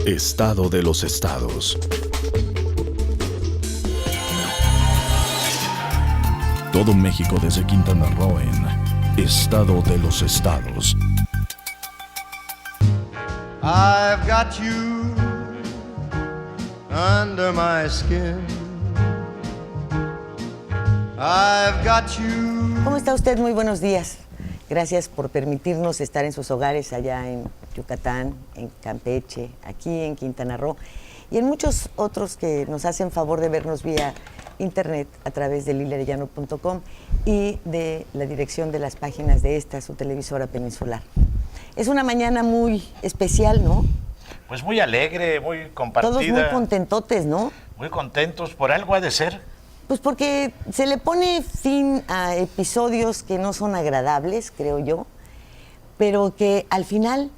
Estado de los estados. Todo México desde Quintana Roo en Estado de los estados. I've got you under my skin. I've got you. ¿Cómo está usted? Muy buenos días. Gracias por permitirnos estar en sus hogares allá en Yucatán, en Campeche, aquí en Quintana Roo y en muchos otros que nos hacen favor de vernos vía internet a través de lilarellano.com y de la dirección de las páginas de esta, su televisora peninsular. Es una mañana muy especial, ¿no? Pues muy alegre, muy compartida. Todos muy contentotes, ¿no? Muy contentos, por algo ha de ser. Pues porque se le pone fin a episodios que no son agradables, creo yo, pero que al final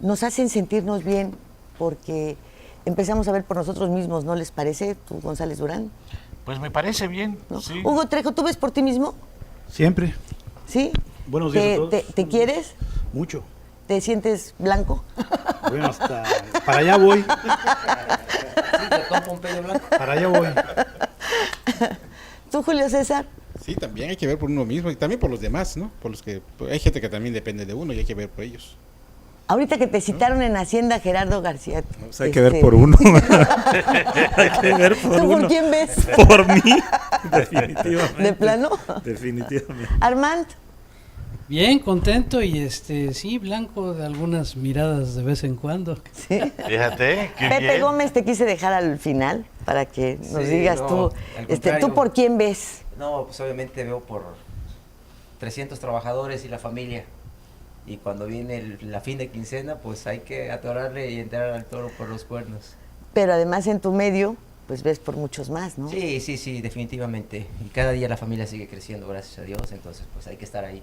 nos hacen sentirnos bien porque empezamos a ver por nosotros mismos, ¿no les parece, tú, González Durán? Pues me parece bien, ¿No? sí. Hugo Trejo, ¿tú ves por ti mismo? Siempre. ¿Sí? Buenos días a todos. ¿Te quieres? Mucho. ¿Te sientes blanco? Bueno, hasta para allá voy. Sí, te tomo un pelo blanco. Para allá voy. ¿Tú, Julio César? Sí, también hay que ver por uno mismo y también por los demás, ¿no? Por los que hay gente que también depende de uno y hay que ver por ellos. Ahorita que te citaron en Hacienda, Gerardo García. Pues hay que ver por uno. Hay que ver por ¿Tú uno. por quién ves? Por mí, definitivamente. ¿De plano? Definitivamente. Armand, Bien, contento y sí, blanco de algunas miradas de vez en cuando. ¿sí? Fíjate, qué Pepe bien. Gómez te quise dejar al final para que nos Sí, digas no, tú, al contrario. ¿tú por quién ves? No, pues obviamente veo por 300 trabajadores y la familia. Y cuando viene la fin de quincena, pues hay que atorarle y entrar al toro por los cuernos. Pero además en tu medio, pues ves por muchos más, ¿no? Sí, definitivamente. Y cada día la familia sigue creciendo, gracias a Dios, entonces pues hay que estar ahí.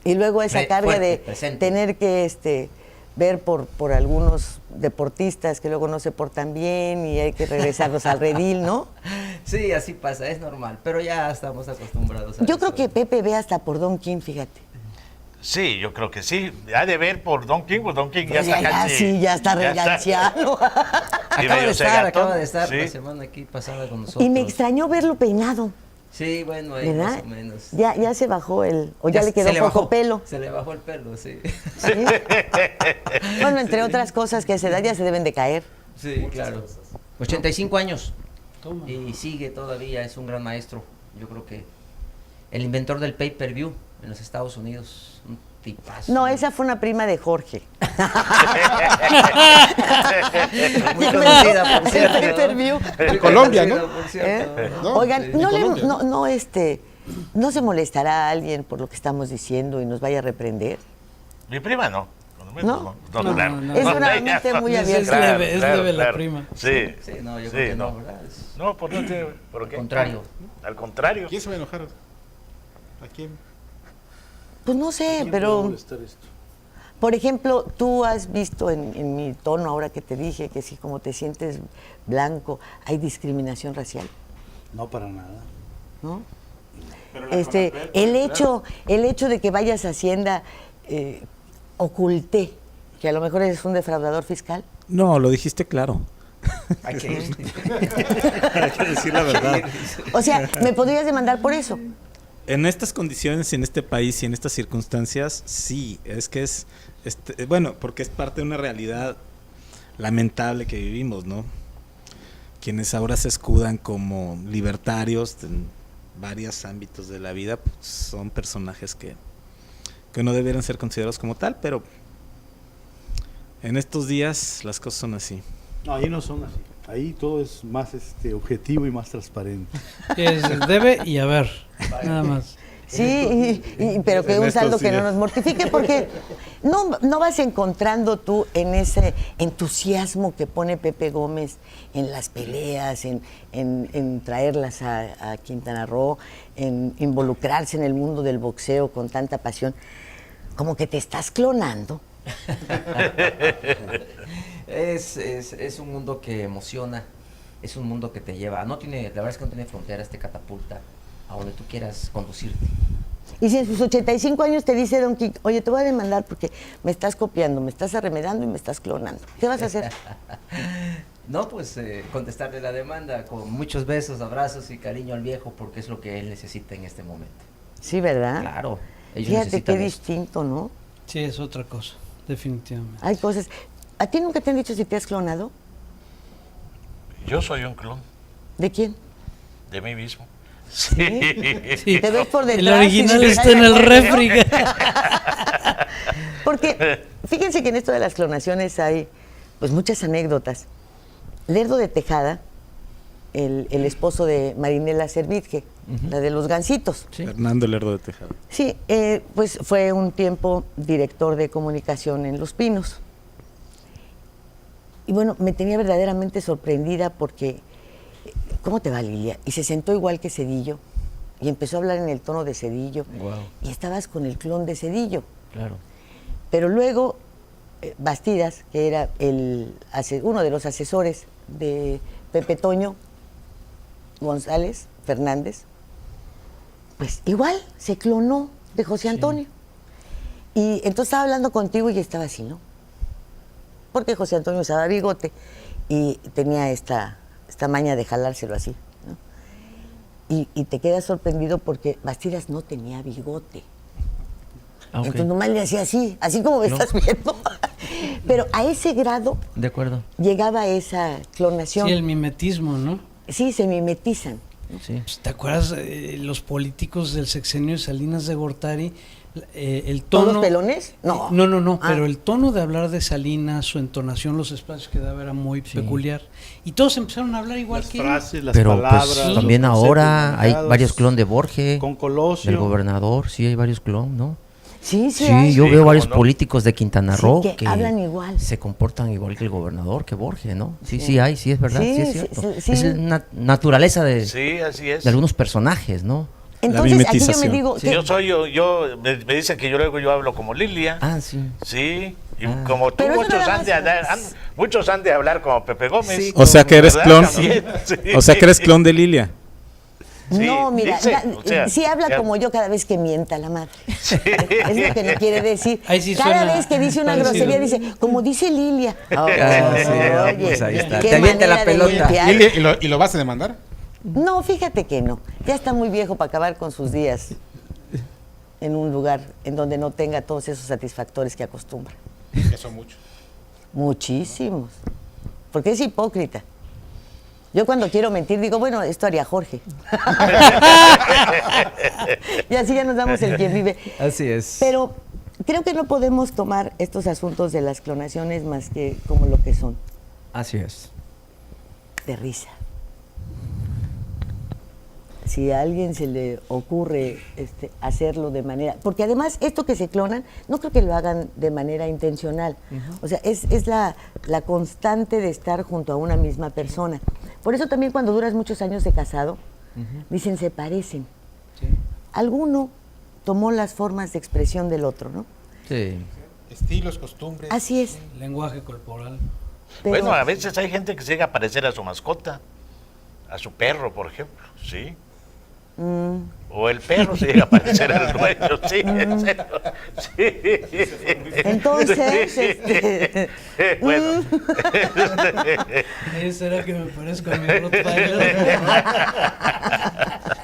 Y luego esa carga fuerte, de presente. tener que ver por algunos deportistas que luego no se portan bien y hay que regresarlos al redil, ¿no? Sí, así pasa, es normal, pero ya estamos acostumbrados a Yo eso. creo que Pepe ve hasta por Don King, fíjate. Sí, yo creo que sí. Ha de ver por Don King, pues Don King ya Pues está casi. sí, ya está reganciado. Sí, Acaba medio de estar sí. la semana aquí pasada con nosotros. Y me extrañó verlo peinado, Sí, bueno, ahí ¿verdad? más o menos. Ya se bajó o ya le quedó se le poco bajó, pelo. Se le bajó el pelo, sí. ¿Sí? Bueno, entre otras cosas que a esa edad ya se deben de caer. Sí, claro. 85 años. Toma. Y sigue todavía, es un gran maestro. Yo creo que el inventor del pay-per-view en los Estados Unidos, un tipazo. No, esa fue una prima de Jorge. Muy conocida, por El cierto. pay-per-view. En Colombia, ¿no? Por cierto. ¿No? Oigan, En Colombia. no se molestará alguien por lo que estamos diciendo y nos vaya a reprender. Mi prima no. ¿No? No, claro. no, Es no. una ella mente no. muy Es abierta. leve, es leve la prima. Sí. Sí, no, yo Sí, creo que no. no, ¿verdad? Es No, ¿por qué? ¿Por qué? contrario. Al contrario. ¿Quién se va a enojar? ¿A quién? Pues no sé, pero, por ejemplo, tú has visto en mi tono ahora que te dije que si como te sientes blanco, hay discriminación racial, No, para nada. ¿no? El hecho de que vayas a Hacienda oculté que a lo mejor eres un defraudador fiscal. No, lo dijiste claro. Hay que Hay que decir la verdad. O sea, ¿me podrías demandar por eso? En estas condiciones, en este país y en estas circunstancias, sí, es que bueno, porque es parte de una realidad lamentable que vivimos, ¿no? Quienes ahora se escudan como libertarios en varios ámbitos de la vida, pues, son personajes que no debieran ser considerados como tal, pero en estos días las cosas son así. No, ahí no son así. Ahí todo es más objetivo y más transparente. Debe y haber, nada más. Sí, pero que En un estos saldo que no días. nos mortifique, porque no vas encontrando tú en ese entusiasmo que pone Pepe Gómez en las peleas, en traerlas a Quintana Roo, en involucrarse en el mundo del boxeo con tanta pasión, como que te estás clonando. Es un mundo que emociona, es un mundo que te lleva, la verdad es que no tiene fronteras, te catapulta a donde tú quieras conducirte. Y si en sus 85 años te dice Don Quique, oye, te voy a demandar porque me estás copiando, me estás arremedando y me estás clonando, ¿qué vas a hacer? No, pues contestarle la demanda con muchos besos, abrazos y cariño al viejo, porque es lo que él necesita en este momento. Sí, ¿verdad? Claro. Ellos Fíjate necesitan qué eso. distinto, ¿no? Sí, es otra cosa, definitivamente. Hay cosas. ¿A ti nunca te han dicho si te has clonado? Yo soy un clon ¿De quién? de mí mismo. Sí. Sí. Te ves por detrás. El original y- está en el refri. Porque fíjense que en esto de las clonaciones hay pues muchas anécdotas. Lerdo de Tejada, el esposo de Marinela Servitje, la de los gansitos. Sí. Fernando Lerdo de Tejada. Sí, pues fue un tiempo director de comunicación en Los Pinos. Y bueno, me tenía verdaderamente sorprendida porque, ¿cómo te va, Lilia? Y se sentó igual que Cedillo y empezó a hablar en el tono de Cedillo. Wow. Y estabas con el clon de Cedillo. Claro. Pero luego, Bastidas, que era uno de los asesores de Pepe Toño González Fernández, pues igual se clonó de José Antonio. Y entonces estaba hablando contigo y estaba así, ¿no? Porque José Antonio usaba bigote y tenía esta maña de jalárselo así, ¿no? Y te quedas sorprendido porque Bastidas no tenía bigote. Ah, ok. Entonces nomás le hacía así como me estás viendo. Pero a ese grado De acuerdo. llegaba esa clonación. Sí, el mimetismo, ¿no? Sí, se mimetizan. Sí. Pues, ¿te acuerdas los políticos del sexenio de Salinas de Gortari? El tono... ¿Todos pelones? No. No, Ah. pero el tono de hablar de Salinas, su entonación, los espacios que daba era muy peculiar. Y todos empezaron a hablar igual Las que él. frases, las Pero palabras. pues los también conceptos ahora hay manejados, varios clon de Borges, Con Colosio. del gobernador, sí hay varios clon, ¿no? Sí, Sí, hay. yo Sí, veo cómo varios no. políticos de Quintana Sí, Roo que hablan igual. se comportan igual que el gobernador, que Borges, ¿no? Sí hay, sí es verdad, sí, Sí, es sí, cierto. sí. Es la naturaleza de Sí, así es. algunos personajes, ¿no? Entonces, aquí yo me mimetización. digo, Sí, que- me dicen que yo hablo como Lilia. Ah, sí. Sí, y Ah. como tú, Pero eso muchos nada han, de más- hablar, muchos han de hablar como Pepe Gómez. Sí, O sea que eres ¿Verdad? clon. También, sí. O sea que eres clon de Lilia. Sí, no, mira, dice, o sea, sí habla ya- como yo cada vez que mienta la madre. Es lo que me quiere decir. Ahí sí Cada suena vez que dice una parecido. grosería, dice, como dice Lilia. Ah, sí, pues ahí está. qué Te avienta la manera de pelota. limpiar. Lilia, ¿y lo vas a demandar? No, fíjate que no. Ya está muy viejo para acabar con sus días en un lugar en donde no tenga todos esos satisfactores que acostumbra. Que son muchos. Muchísimos. Porque es hipócrita. Yo cuando quiero mentir digo, bueno, esto haría Jorge. Y así ya nos damos el quien vive. Así es. Pero creo que no podemos tomar estos asuntos de las clonaciones más que como lo que son, Así es. de risa. Si a alguien se le ocurre hacerlo de manera... Porque además esto que se clonan, no creo que lo hagan de manera intencional. O sea, es la constante de estar junto a una misma persona. Por eso también cuando duras muchos años de casado, dicen se parecen. Sí. Alguno tomó las formas de expresión del otro, ¿no? Sí. Estilos, costumbres. Así es. Lenguaje corporal. Pero- Bueno, a veces hay gente que se llega a parecer a su mascota, a su perro, por ejemplo, sí. O el perro se llega a parecer al dueño, sí, en serio. Sí. Entonces, Bueno, ¿Será que me parezco a mi Rottweiler?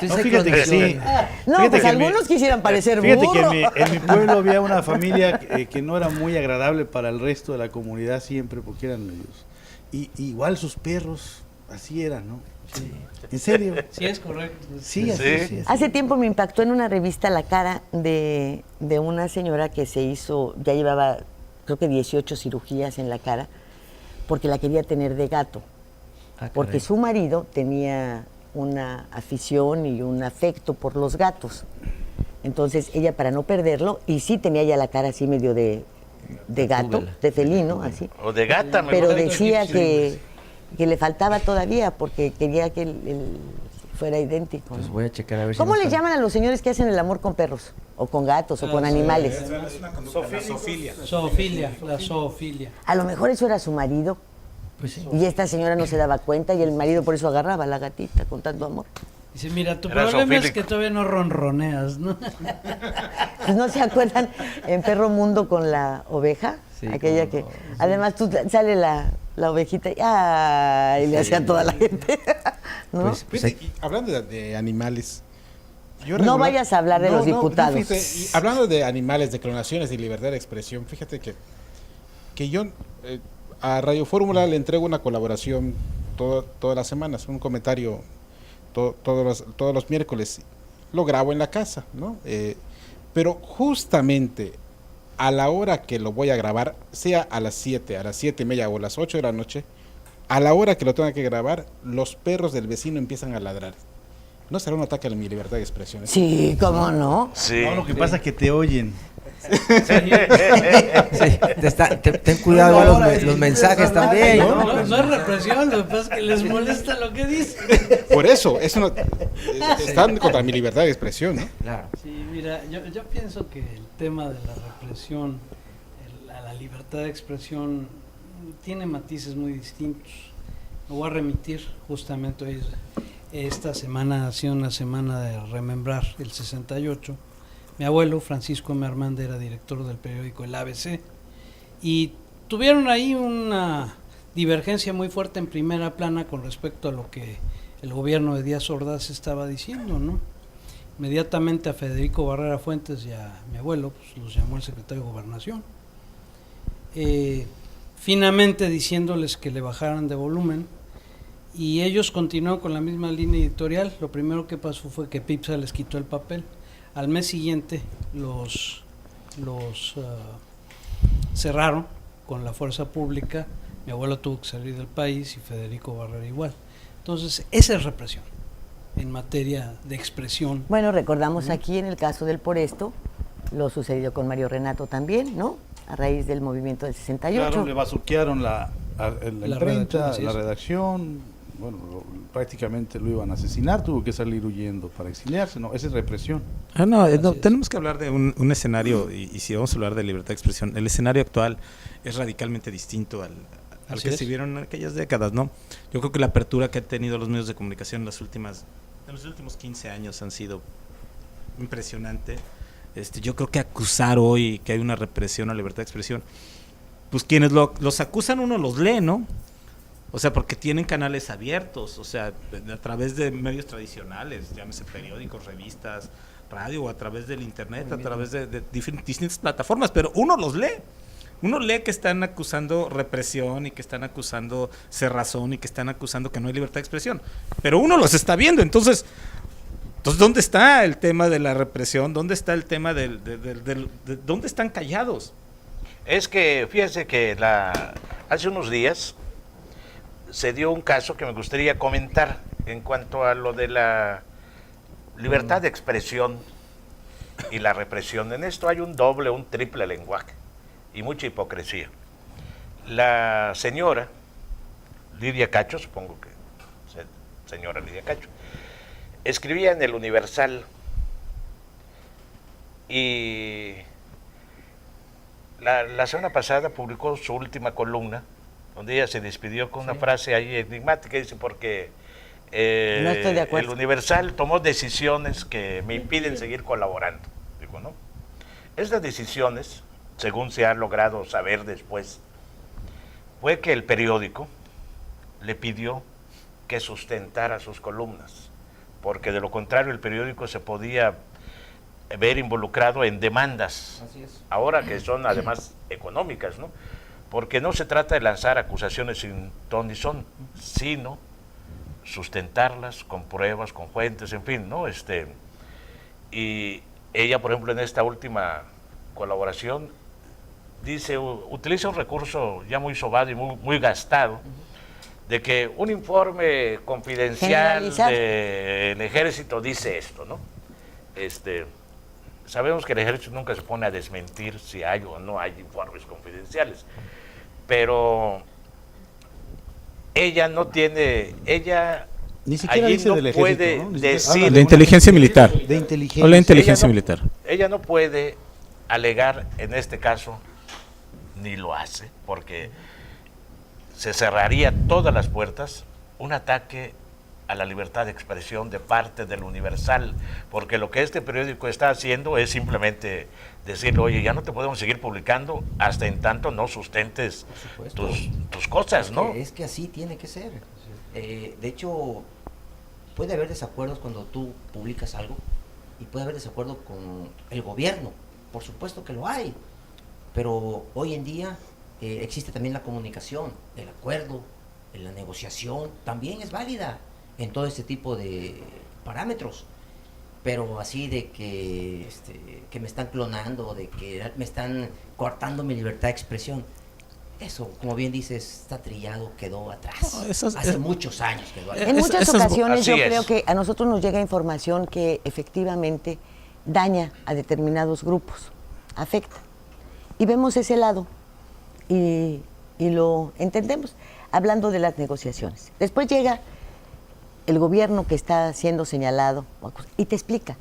No, fíjate que sí. no, Fíjate pues que en mi- algunos quisieran parecer Fíjate que burro. en mi pueblo había una familia que no era muy agradable para el resto de la comunidad siempre porque eran medios. Y igual sus perros, así eran, ¿no? Sí. ¿En serio? Sí, es correcto. Sí, así, Sí. sí, así. Hace tiempo me impactó en una revista la cara de una señora que se hizo, ya llevaba creo que 18 cirugías en la cara, porque la quería tener de gato. Ah, Porque caray. su marido tenía una afición y un afecto por los gatos. Entonces ella, para no perderlo, y sí tenía ya la cara así medio de gato, Gatúbela. de felino, así. o de gata, Pero mejor. decía que le faltaba todavía porque quería que él fuera idéntico. Pues ¿no? voy a checar a ver ¿Cómo si le no está- llaman a los señores que hacen el amor con perros? O con gatos, o con animales. Zoofilia. Zoofilia, la zoofilia. A lo mejor eso era su marido. Pues sí. Y esta señora no se daba cuenta y el marido por eso agarraba a la gatita con tanto amor. Dice, mira, tu Era problema es zoofílico. que todavía no ronroneas, ¿no? Pues, ¿no se acuerdan en Perro Mundo con la oveja? Sí, Aquella cómo que, no, sí. además tú sale la ovejita y ¡ay! Le hacía a toda la gente. ¿No? Pues Fíjate, y hablando de animales. No vayas a hablar de los diputados. fíjate, y hablando de animales, de clonaciones y libertad de expresión, fíjate que yo a Radio Fórmula le entrego una colaboración todas las semanas, un comentario todos los miércoles. Lo grabo en la casa, ¿no? Pero justamente a la hora que lo voy a grabar, sea a las 7, a las 7:30 o a las 8 de la noche, a la hora que lo tenga que grabar, los perros del vecino empiezan a ladrar. ¿No será un ataque a mi libertad de expresión? Sí, ¿cómo no? Sí. No, lo que pasa es que te oyen. Sí, ten cuidado los mensajes también, ¿no? No es represión, lo que pasa es que les molesta lo que dicen. Por eso, están contra mi libertad de expresión, ¿no? Claro. Sí, mira, yo pienso que el tema de la represión, la libertad de expresión, tiene matices muy distintos. Me voy a remitir justamente hoy. Esta semana ha sido una semana de remembrar el 68. Mi abuelo, Francisco M. Armanda, era director del periódico El ABC y tuvieron ahí una divergencia muy fuerte en primera plana con respecto a lo que el gobierno de Díaz Ordaz estaba diciendo, ¿no? Inmediatamente a Federico Barrera Fuentes y a mi abuelo pues, los llamó el secretario de Gobernación, finamente diciéndoles que le bajaran de volumen, y ellos continuaron con la misma línea editorial. Lo primero que pasó fue que Pipsa les quitó el papel. Al mes siguiente los cerraron con la fuerza pública. Mi abuelo tuvo que salir del país y Federico Barrera igual. Entonces, esa es represión en materia de expresión. Bueno, recordamos aquí en el caso del Por Esto, lo sucedido con Mario Renato también, ¿no? A raíz del movimiento del 68. Claro, le bazuquearon la imprenta, redacción, la sí. redacción. Bueno, prácticamente lo iban a asesinar, tuvo que salir huyendo para exiliarse, ¿no? Esa es represión. Tenemos que hablar de un escenario, y si vamos a hablar de libertad de expresión, el escenario actual es radicalmente distinto al que se vieron en aquellas décadas, ¿no? Yo creo que la apertura que han tenido los medios de comunicación en los últimos 15 años han sido impresionante. Yo creo que acusar hoy que hay una represión a la libertad de expresión, pues quienes los acusan uno los lee, ¿no? O sea, porque tienen canales abiertos, o sea, a través de medios tradicionales, llámese periódicos, revistas, radio, o a través del internet, a través de distintas plataformas, pero uno los lee. Uno lee que están acusando represión y que están acusando cerrazón y que están acusando que no hay libertad de expresión, pero uno los está viendo. Entonces ¿dónde está el tema de la represión? ¿Dónde está el tema de dónde están callados? Es que, fíjense que hace unos días se dio un caso que me gustaría comentar en cuanto a lo de la libertad de expresión y la represión. En esto hay un doble, un triple lenguaje y mucha hipocresía. La señora Lidia Cacho, supongo que señora Lidia Cacho, escribía en el Universal y la semana pasada publicó su última columna donde ella se despidió con una frase ahí enigmática, dice, porque no estoy de acuerdo. el Universal tomó decisiones que me impiden seguir colaborando. Digo, ¿no? Estas decisiones, según se ha logrado saber después, fue que el periódico le pidió que sustentara sus columnas, porque de lo contrario el periódico se podía ver involucrado en demandas, ahora que son además económicas, ¿no? Porque no se trata de lanzar acusaciones sin ton ni son, sino sustentarlas con pruebas, con fuentes, en fin, ¿no? Y ella, por ejemplo, en esta última colaboración, dice, utiliza un recurso ya muy sobado y muy gastado, de que un informe confidencial del ejército dice esto, ¿no? Sabemos que el ejército nunca se pone a desmentir si hay o no hay informes confidenciales, pero ella no tiene, Ni siquiera allí dice no del ejército, puede ¿no? Ni siquiera- decir... habla De inteligencia militar. De inteligencia. O la inteligencia Ella no- militar. Ella no puede alegar en este caso, ni lo hace, porque se cerraría todas las puertas, un ataque a la libertad de expresión de parte del Universal, porque lo que este periódico está haciendo es simplemente decirle, oye, ya no te podemos seguir publicando hasta en tanto no sustentes tus cosas, ¿no? Es que así tiene que ser. De hecho, puede haber desacuerdos cuando tú publicas algo y puede haber desacuerdo con el gobierno, por supuesto que lo hay, pero hoy en día existe también la comunicación, el acuerdo, la negociación, también es válida en todo este tipo de parámetros, pero así de que, que me están clonando, de que me están cortando mi libertad de expresión, eso, como bien dices, está trillado, quedó atrás. Hace muchos años quedó atrás. En muchas ocasiones yo creo es. que a nosotros nos llega información que efectivamente daña a determinados grupos, afecta. Y vemos ese lado y lo entendemos, hablando de las negociaciones. Después llega el gobierno que está siendo señalado y te explica.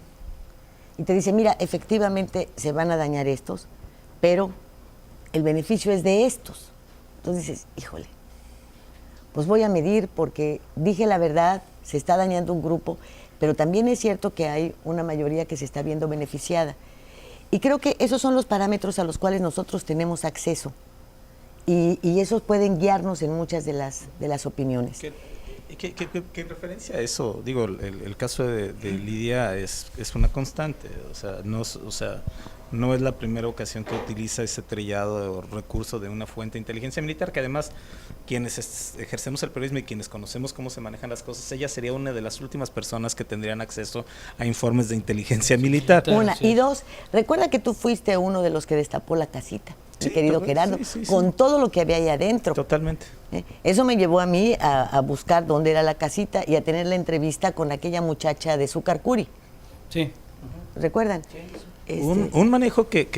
Y te dice, mira, efectivamente se van a dañar estos, pero el beneficio es de estos. Entonces dices, híjole, pues voy a medir porque dije la verdad, se está dañando un grupo, pero también es cierto que hay una mayoría que se está viendo beneficiada. Y creo que esos son los parámetros a los cuales nosotros tenemos acceso y esos pueden guiarnos en muchas de las opiniones. ¿Qué referencia a eso? Digo, el caso de Lidia es una constante, o sea, no es la primera ocasión que utiliza ese trillado o recurso de una fuente de inteligencia militar, que además quienes ejercemos el periodismo y quienes conocemos cómo se manejan las cosas, ella sería una de las últimas personas que tendrían acceso a informes de inteligencia militar. Una, y dos, recuerda que tú fuiste uno de los que destapó la casita, mi querido Gerardo, con todo lo que había ahí adentro. Totalmente. Eso me llevó a mí a buscar dónde era la casita y a tener la entrevista con aquella muchacha de Zucarcuri. Sí. ¿Recuerdan? Un manejo que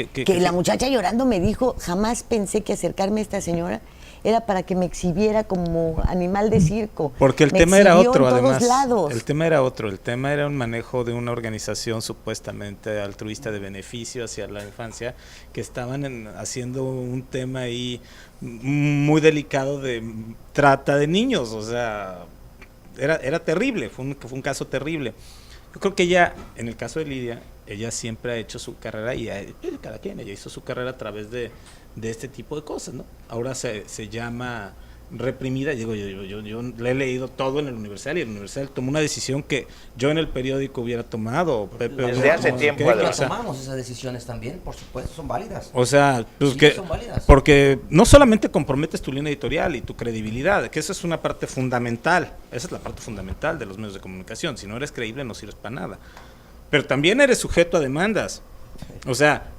la muchacha llorando me dijo, jamás pensé que acercarme a esta señora era para que me exhibiera como animal de circo. Porque el me tema era otro, en todos además. Lados. El tema era otro. El tema era un manejo de una organización supuestamente altruista de beneficio hacia la infancia, que estaban haciendo un tema ahí muy delicado de trata de niños. O sea, era terrible, fue un caso terrible. Yo creo que ella, en el caso de Lidia, ella siempre ha hecho su carrera y cada quien, ella hizo su carrera a través de este tipo de cosas, ¿no? Ahora se llama reprimida, digo, yo le he leído todo en el Universal y el Universal tomó una decisión que yo en el periódico hubiera tomado. Desde hace tiempo. Tomamos esas decisiones también, por supuesto, son válidas. O sea, pues sí, son válidas. Porque no solamente comprometes tu línea editorial y tu credibilidad, que esa es una parte fundamental, esa es la parte fundamental de los medios de comunicación. Si no eres creíble no sirves para nada. Pero también eres sujeto a demandas. O sea,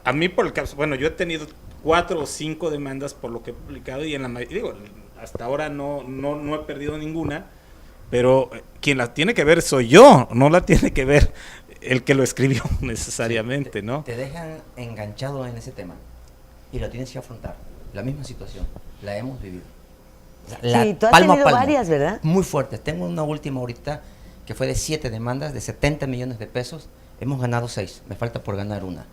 a mí por el caso, bueno, yo he tenido 4 o 5 demandas por lo que he publicado y hasta ahora no he perdido ninguna, pero quien la tiene que ver soy yo, no la tiene que ver el que lo escribió necesariamente, ¿no? Te dejan enganchado en ese tema y lo tienes que afrontar. La misma situación, la hemos vivido. Sí, tú has tenido varias, ¿verdad? Muy fuertes. Tengo una última ahorita que fue de 7 demandas, de 70 millones de pesos. Hemos ganado 6, me falta por ganar una.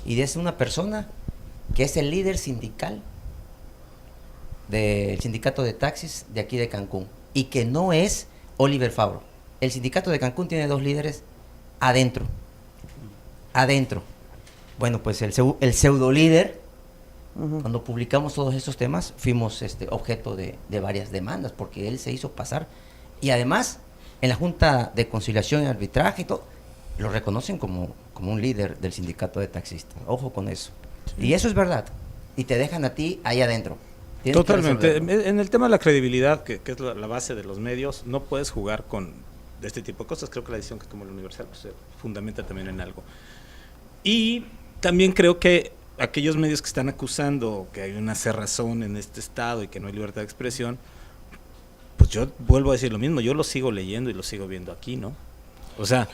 Y es una persona que es el líder sindical del sindicato de taxis de aquí de Cancún y que no es Oliver Fabro. El sindicato de Cancún tiene 2 líderes adentro. Bueno, pues el pseudo líder, cuando publicamos todos estos temas, fuimos objeto de varias demandas porque él se hizo pasar y además en la Junta de Conciliación y Arbitraje y todo, lo reconocen como un líder del sindicato de taxistas. Ojo con eso. Sí. Y eso es verdad. Y te dejan a ti ahí adentro. Totalmente. En el tema de la credibilidad, que es la base de los medios, no puedes jugar con este tipo de cosas. Creo que la decisión que tomó el Universal pues, se fundamenta también en algo. Y también creo que aquellos medios que están acusando que hay una cerrazón en este estado y que no hay libertad de expresión, pues yo vuelvo a decir lo mismo, yo lo sigo leyendo y lo sigo viendo aquí, ¿no? O sea,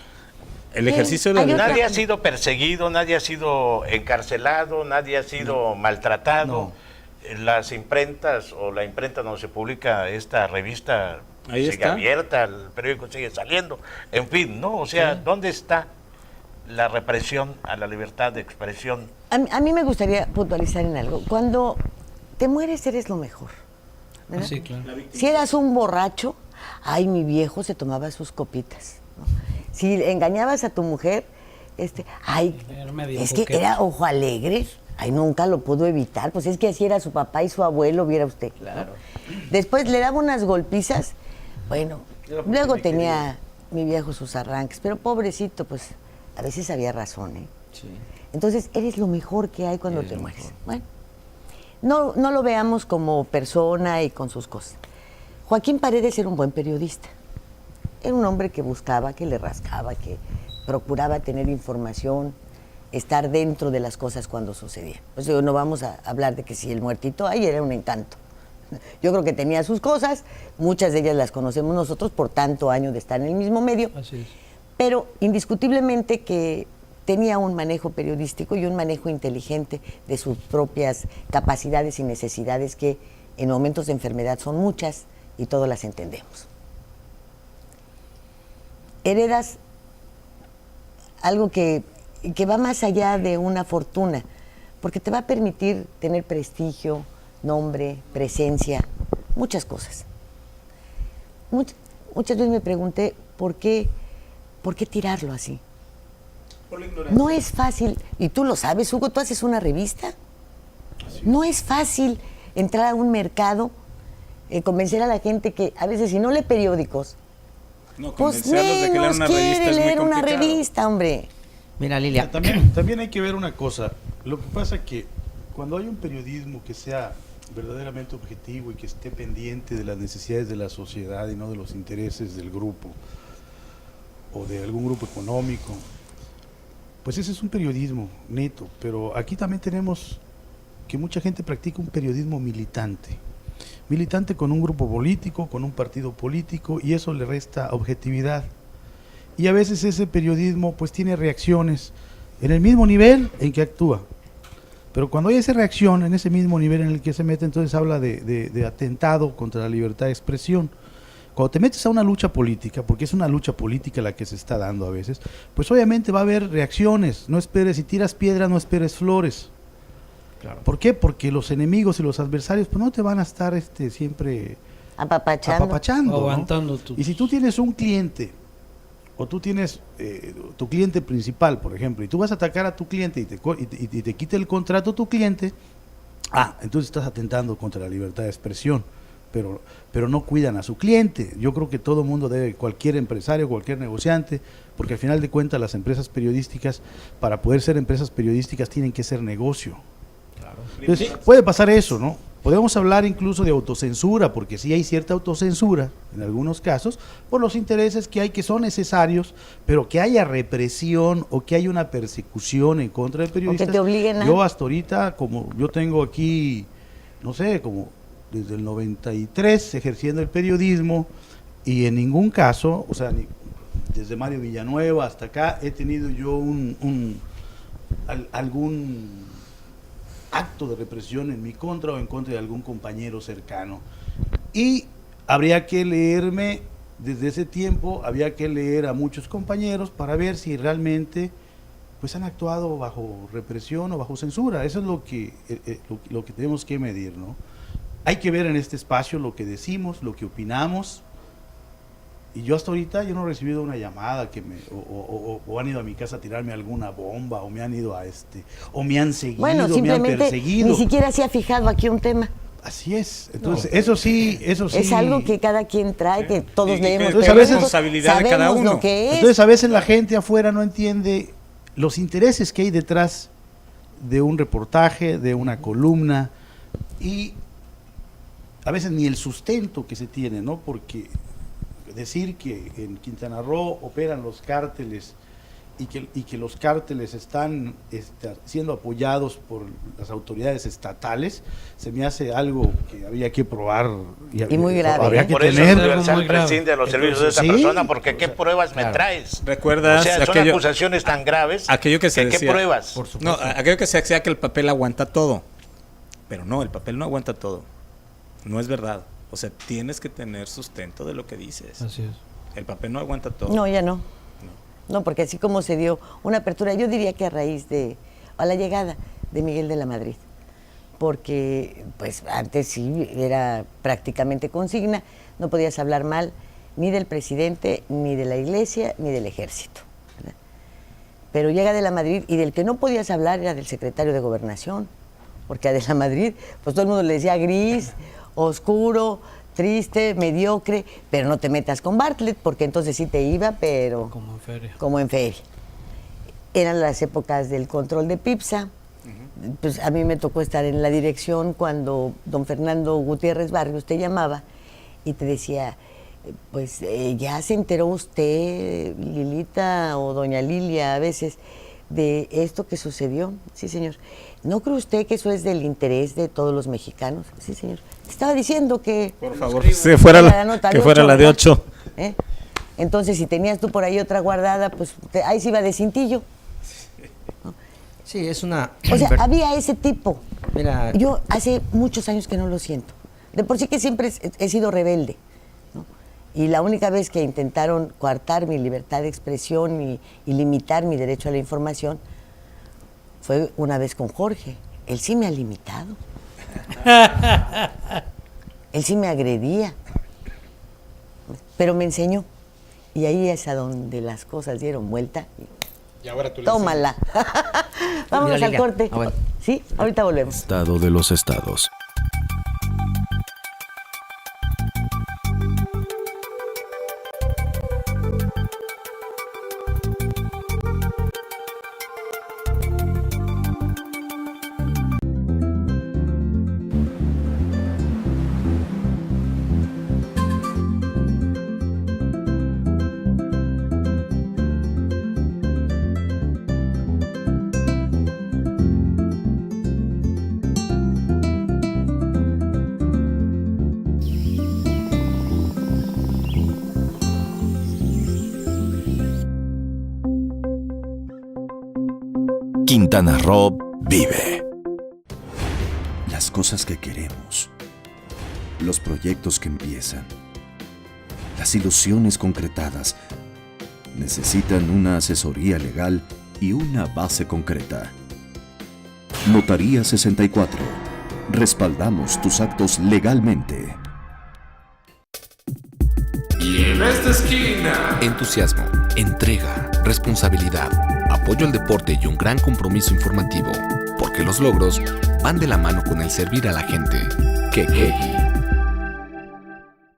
el ejercicio de nadie ha sido perseguido, nadie ha sido encarcelado, nadie ha sido maltratado. No. Las imprentas o la imprenta donde se publica esta revista ahí sigue está abierta, el periódico sigue saliendo, en fin, ¿no? O sea, ¿dónde está la represión a la libertad de expresión? A mí me gustaría puntualizar en algo. Cuando te mueres eres lo mejor, ¿verdad? Sí, claro. Si eras un borracho, Ay, mi viejo se tomaba sus copitas, ¿no? Si engañabas a tu mujer, ay, Era medio es que coqueto. era ojo alegre, ay, nunca lo pudo evitar, pues es que así era su papá y su abuelo, viera usted, ¿no? Claro. Después le daba unas golpizas, bueno, Era porque luego me tenía mi viejo sus arranques, pero pobrecito, pues a veces había razón, ¿eh? Sí. Entonces, eres lo mejor que hay cuando Eres te lo mueres. mejor. Bueno, no lo veamos como persona y con sus cosas. Joaquín Paredes era un buen periodista. Era un hombre que buscaba, que le rascaba, que procuraba tener información, estar dentro de las cosas cuando sucedían. Pues digo, no vamos a hablar de que si el muertito ahí era un encanto. Yo creo que tenía sus cosas, muchas de ellas las conocemos nosotros por tanto años de estar en el mismo medio. Así es. Pero indiscutiblemente que tenía un manejo periodístico y un manejo inteligente de sus propias capacidades y necesidades que en momentos de enfermedad son muchas y todas las entendemos. Heredas algo que va más allá de una fortuna, porque te va a permitir tener prestigio, nombre, presencia, muchas cosas. Muchas veces me pregunté por qué tirarlo así. Por la ignorancia. No es fácil, y tú lo sabes, Hugo, tú haces una revista. No es fácil entrar a un mercado, convencer a la gente que a veces si no lee periódicos, No, pues convencerlos de que lean menos una revista quiere es muy leer una complicado. revista, hombre. Mira, Lilia. También hay que ver una cosa. Lo que pasa es que cuando hay un periodismo que sea verdaderamente objetivo y que esté pendiente de las necesidades de la sociedad y no de los intereses del grupo o de algún grupo económico, pues ese es un periodismo neto. Pero aquí también tenemos que mucha gente practica un periodismo militante con un grupo político, con un partido político, y eso le resta objetividad. Y a veces ese periodismo pues tiene reacciones en el mismo nivel en que actúa. Pero cuando hay esa reacción en ese mismo nivel en el que se mete, entonces habla de atentado contra la libertad de expresión. Cuando te metes a una lucha política, porque es una lucha política la que se está dando a veces, pues obviamente va a haber reacciones. No esperes, si tiras piedras, no esperes flores. Claro. ¿Por qué? Porque los enemigos y los adversarios pues no te van a estar siempre apapachando, ¿no? Aguantando tus... Y si tú tienes un cliente, o tú tienes tu cliente principal, por ejemplo, y tú vas a atacar a tu cliente y te quita el contrato tu cliente, entonces estás atentando contra la libertad de expresión, pero no cuidan a su cliente. Yo creo que todo mundo debe, cualquier empresario, cualquier negociante, porque al final de cuentas las empresas periodísticas, para poder ser empresas periodísticas, tienen que ser negocio. Claro. Entonces, puede pasar eso, ¿no? Podemos hablar incluso de autocensura, porque sí hay cierta autocensura en algunos casos, por los intereses que hay que son necesarios, pero que haya represión o que haya una persecución en contra de periodistas. O que te obliguen a... Yo hasta ahorita, como yo tengo aquí, no sé, como desde el 93 ejerciendo el periodismo, y en ningún caso, o sea, desde Mario Villanueva hasta acá, he tenido yo algún acto de represión en mi contra o en contra de algún compañero cercano. Y habría que leerme, desde ese tiempo, había que leer a muchos compañeros para ver si realmente pues han actuado bajo represión o bajo censura. Eso es lo que tenemos que medir, ¿no? Hay que ver en este espacio lo que decimos, lo que opinamos. Y yo hasta ahorita yo no he recibido una llamada que o han ido a mi casa a tirarme alguna bomba, o me han ido o me han seguido, Bueno, me han simplemente perseguido. ni siquiera se ha fijado aquí un tema. Así es. Entonces, eso sí. Es algo que cada quien trae, que todos Y leemos. que es periódicos, responsabilidad de cada sabemos uno. lo que es. Entonces, a veces la gente afuera no entiende los intereses que hay detrás de un reportaje, de una columna, y a veces ni el sustento que se tiene, ¿no? Porque decir que en Quintana Roo operan los cárteles y que los cárteles están siendo apoyados por las autoridades estatales, se me hace algo que había que probar Y muy grave, habría ¿eh? que Por eso tener. debe ser muy grave. prescinde de los servicios de esa Sí. persona, porque ¿qué pruebas me claro. traes? ¿Recuerdas O sea, son aquello- acusaciones tan graves. aquello que se ¿Qué decía? pruebas? Por supuesto. No, aquello que se decía que el papel aguanta todo. Pero no, el papel no aguanta todo. No es verdad. O sea, tienes que tener sustento de lo que dices. Así es. El papel no aguanta todo. No, ya no. No, porque así como se dio una apertura, yo diría que a raíz a la llegada de Miguel de la Madrid, porque pues antes sí era prácticamente consigna, no podías hablar mal ni del presidente, ni de la iglesia, ni del ejército, ¿verdad? Pero llega Adela Madrid y del que no podías hablar era del secretario de Gobernación, porque Adela Madrid, pues todo el mundo le decía gris, oscuro, triste, mediocre, pero no te metas con Bartlett, porque entonces sí te iba, pero... Como en feria. Como en feria. Eran las épocas del control de Pipsa. Pues a mí me tocó estar en la dirección cuando don Fernando Gutiérrez Barrios te llamaba y te decía, pues ya se enteró usted, Lilita o doña Lilia a veces, de esto que sucedió. Sí, señor. ¿No cree usted que eso es del interés de todos los mexicanos? Sí, señor. Te estaba diciendo que... Por favor, que fuera la de 8. ¿Eh? Entonces, si tenías tú por ahí otra guardada, pues ahí se iba de cintillo. ¿No? Sí, es una... O sea, había ese tipo. Mira, Yo hace muchos años que no lo siento. De por sí que siempre he sido rebelde, ¿no? Y la única vez que intentaron coartar mi libertad de expresión y limitar mi derecho a la información fue una vez con Jorge. Él sí me ha limitado. Él sí me agredía. Pero me enseñó. Y ahí es a donde las cosas dieron vuelta. Y ahora tú le Tómala. Vámonos Mira, al Lilia. corte. Ah, bueno. Sí, ahorita volvemos. Estado de los estados. Quintana Roo vive. Las cosas que queremos, los proyectos que empiezan, las ilusiones concretadas, necesitan una asesoría legal y una base concreta. Notaría 64. Respaldamos tus actos legalmente. Y en esta esquina, entusiasmo, entrega, responsabilidad, apoyo al deporte y un gran compromiso informativo, porque los logros van de la mano con el servir a la gente. Kekegi.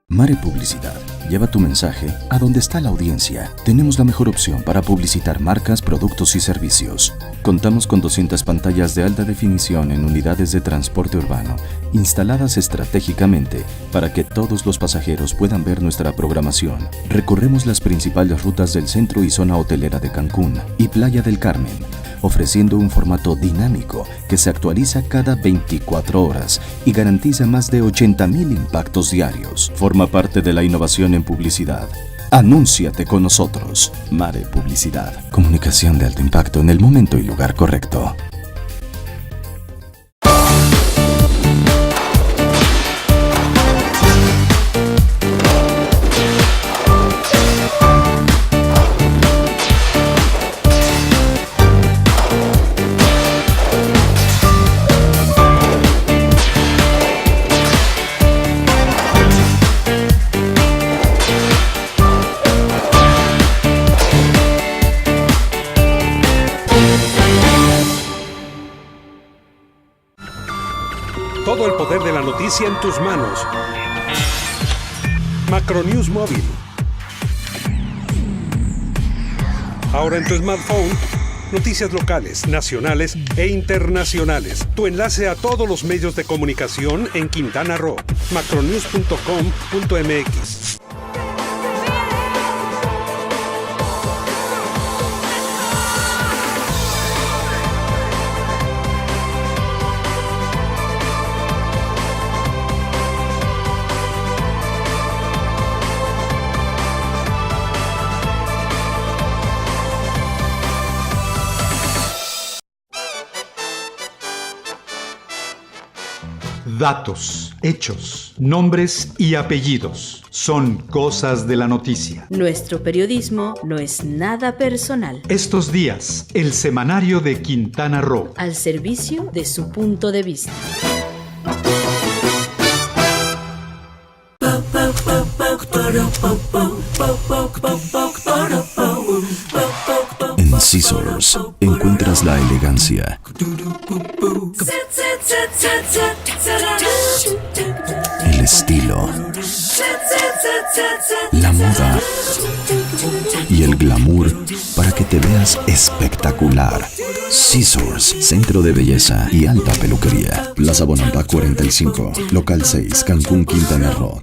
Mare Publicidad. Lleva tu mensaje a donde está la audiencia. Tenemos la mejor opción para publicitar marcas, productos y servicios. Contamos con 200 pantallas de alta definición en unidades de transporte urbano, instaladas estratégicamente para que todos los pasajeros puedan ver nuestra programación. Recorremos las principales rutas del centro y zona hotelera de Cancún y Playa del Carmen, ofreciendo un formato dinámico que se actualiza cada 24 horas y garantiza más de 80,000 impactos diarios. Forma parte de la innovación en publicidad. Anúnciate con nosotros. Mare Publicidad. Comunicación de alto impacto en el momento y lugar correcto. Todo el poder de la noticia en tus manos. Macronews Móvil. Ahora en tu smartphone, noticias locales, nacionales e internacionales. Tu enlace a todos los medios de comunicación en Quintana Roo. macronews.com.mx. Datos, hechos, nombres y apellidos son cosas de la noticia. Nuestro periodismo no es nada personal. Estos días, el semanario de Quintana Roo. Al servicio de su punto de vista. En Scissors encuentras la elegancia, el estilo, la moda y el glamour para que te veas espectacular. Scissors, centro de belleza y alta peluquería. Plaza Bonampak 45, local 6, Cancún, Quintana Roo.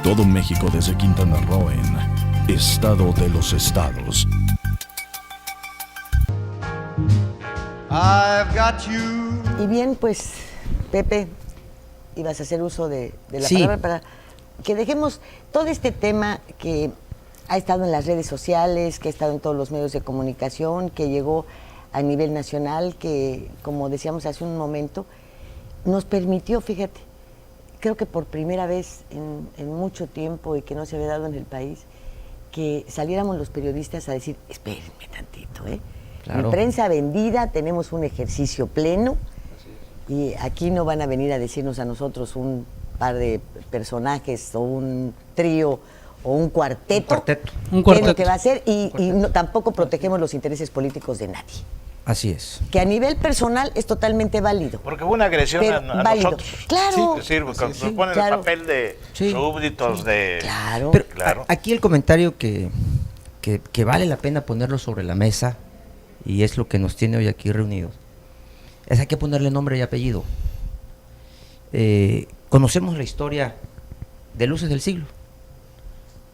Todo México desde Quintana Roo en Estado de los Estados. I've got you. Y bien, pues, Pepe, ibas a hacer uso de la Sí. palabra para que dejemos todo este tema que ha estado en las redes sociales, que ha estado en todos los medios de comunicación, que llegó a nivel nacional, que, como decíamos hace un momento, nos permitió, fíjate, creo que por primera vez en mucho tiempo y que no se había dado en el país, que saliéramos los periodistas a decir, espérenme tantito, Claro. Mi prensa vendida, tenemos un ejercicio pleno y aquí no van a venir a decirnos a nosotros un par de personajes o un trío o un cuarteto, qué es lo que va a hacer y tampoco protegemos los intereses políticos de nadie. Así es. Que a nivel personal es totalmente válido. Porque hubo una agresión Pero a válido. nosotros. Claro. Es decir, cuando se ponen claro. el papel de súbditos de... Claro. Pero Claro. aquí el comentario que vale la pena ponerlo sobre la mesa, y es lo que nos tiene hoy aquí reunidos, es hay que ponerle nombre y apellido. Conocemos la historia de Luces del Siglo.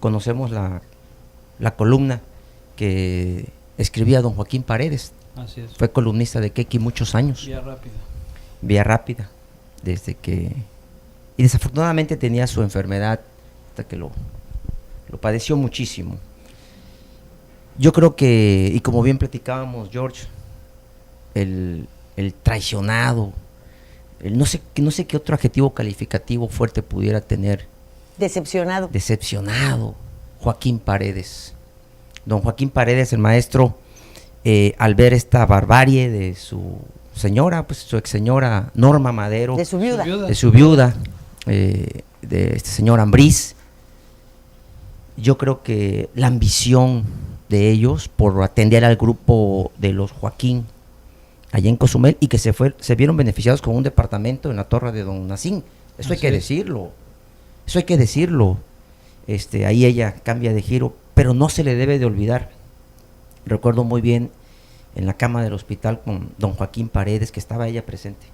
Conocemos la columna que escribía don Joaquín Paredes. Así es. Fue columnista de Keki muchos años. Vía rápida. Vía rápida. Desde que... Y desafortunadamente tenía su enfermedad, hasta que lo padeció muchísimo. Yo creo que, y como bien platicábamos, George, el traicionado, no sé qué otro adjetivo calificativo fuerte pudiera tener. Decepcionado. Decepcionado. Joaquín Paredes. Don Joaquín Paredes, el maestro, al ver esta barbarie de su señora, pues su ex señora Norma Madero. De su viuda. De su viuda, de este señor Ambriz. Yo creo que la ambición de ellos por atender al grupo de los Joaquín allá en Cozumel y que se vieron beneficiados con un departamento en la torre de Don Nacín. Eso hay que decirlo. Eso hay que decirlo. Ahí ella cambia de giro, pero no se le debe de olvidar. Recuerdo muy bien en la cama del hospital con don Joaquín Paredes, que estaba ella presente,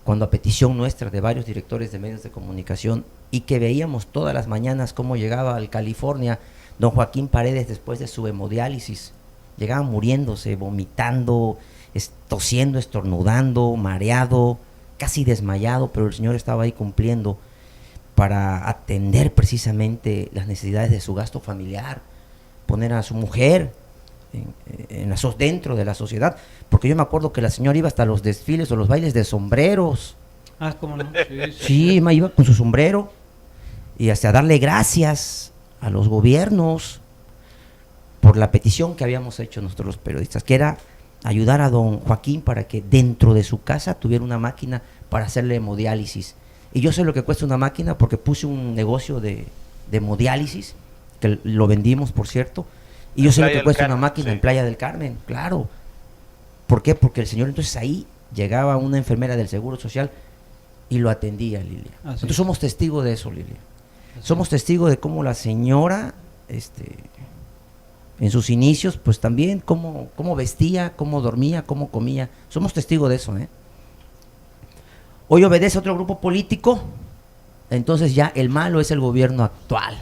cuando a petición nuestra de varios directores de medios de comunicación y que veíamos todas las mañanas cómo llegaba al California don Joaquín Paredes después de su hemodiálisis, llegaba muriéndose, vomitando, tosiendo, estornudando, mareado, casi desmayado, pero el señor estaba ahí cumpliendo para atender precisamente las necesidades de su gasto familiar, poner a su mujer dentro de la sociedad, porque yo me acuerdo que la señora iba hasta los desfiles o los bailes de sombreros. Ah, cómo no. Sí, iba con su sombrero y hasta darle gracias a los gobiernos por la petición que habíamos hecho nosotros los periodistas, que era ayudar a don Joaquín para que dentro de su casa tuviera una máquina para hacerle hemodiálisis. Y yo sé lo que cuesta una máquina porque puse un negocio de hemodiálisis, que lo vendimos, por cierto, y yo sé lo que cuesta una máquina en Playa del Carmen, claro. ¿Por qué? Porque el señor, entonces ahí llegaba una enfermera del Seguro Social y lo atendía, Lilia. Entonces somos testigos de eso, Lilia. Somos testigos de cómo la señora, en sus inicios, pues también cómo vestía, cómo dormía, cómo comía. Somos testigos de eso, Hoy obedece a otro grupo político, entonces ya el malo es el gobierno actual.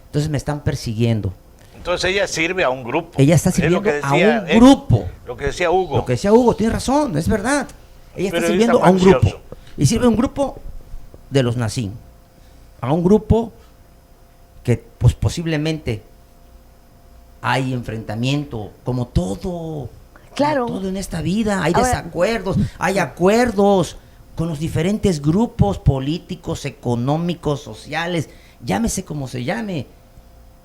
Entonces me están persiguiendo. Entonces ella sirve a un grupo. Ella está sirviendo a un grupo. Lo que decía Hugo. Lo que decía Hugo, tiene razón, es verdad. Ella está Periodista sirviendo a un faccioso. grupo. Y sirve a un grupo de los Nacín. A un grupo que pues posiblemente hay enfrentamiento, como todo. Claro. Como todo en esta vida. Hay Ahora, desacuerdos, hay acuerdos con los diferentes grupos políticos, económicos, sociales, llámese como se llame.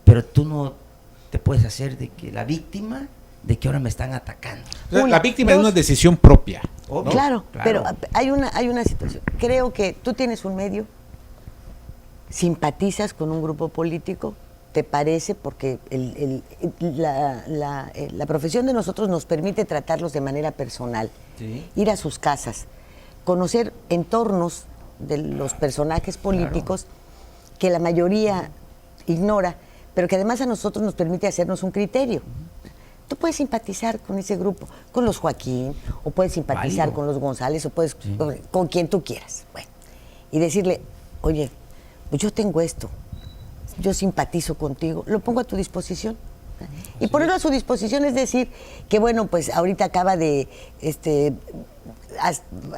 Pero tú no te puedes hacer de que la víctima de que ahora me están atacando. La víctima es una decisión propia. Claro, pero hay una situación. Creo que tú tienes un medio simpatizas con un grupo político, te parece, porque la profesión de nosotros nos permite tratarlos de manera personal, ir a sus casas, conocer entornos de los personajes políticos que la mayoría ignora, pero que además a nosotros nos permite hacernos un criterio. Tú puedes simpatizar con ese grupo, con los Joaquín, o puedes simpatizar con los González, o puedes con quien tú quieras. Bueno, y decirle, oye, pues yo tengo esto, yo simpatizo contigo, lo pongo a tu disposición. Y ponerlo a su disposición es decir que, bueno, pues ahorita acaba de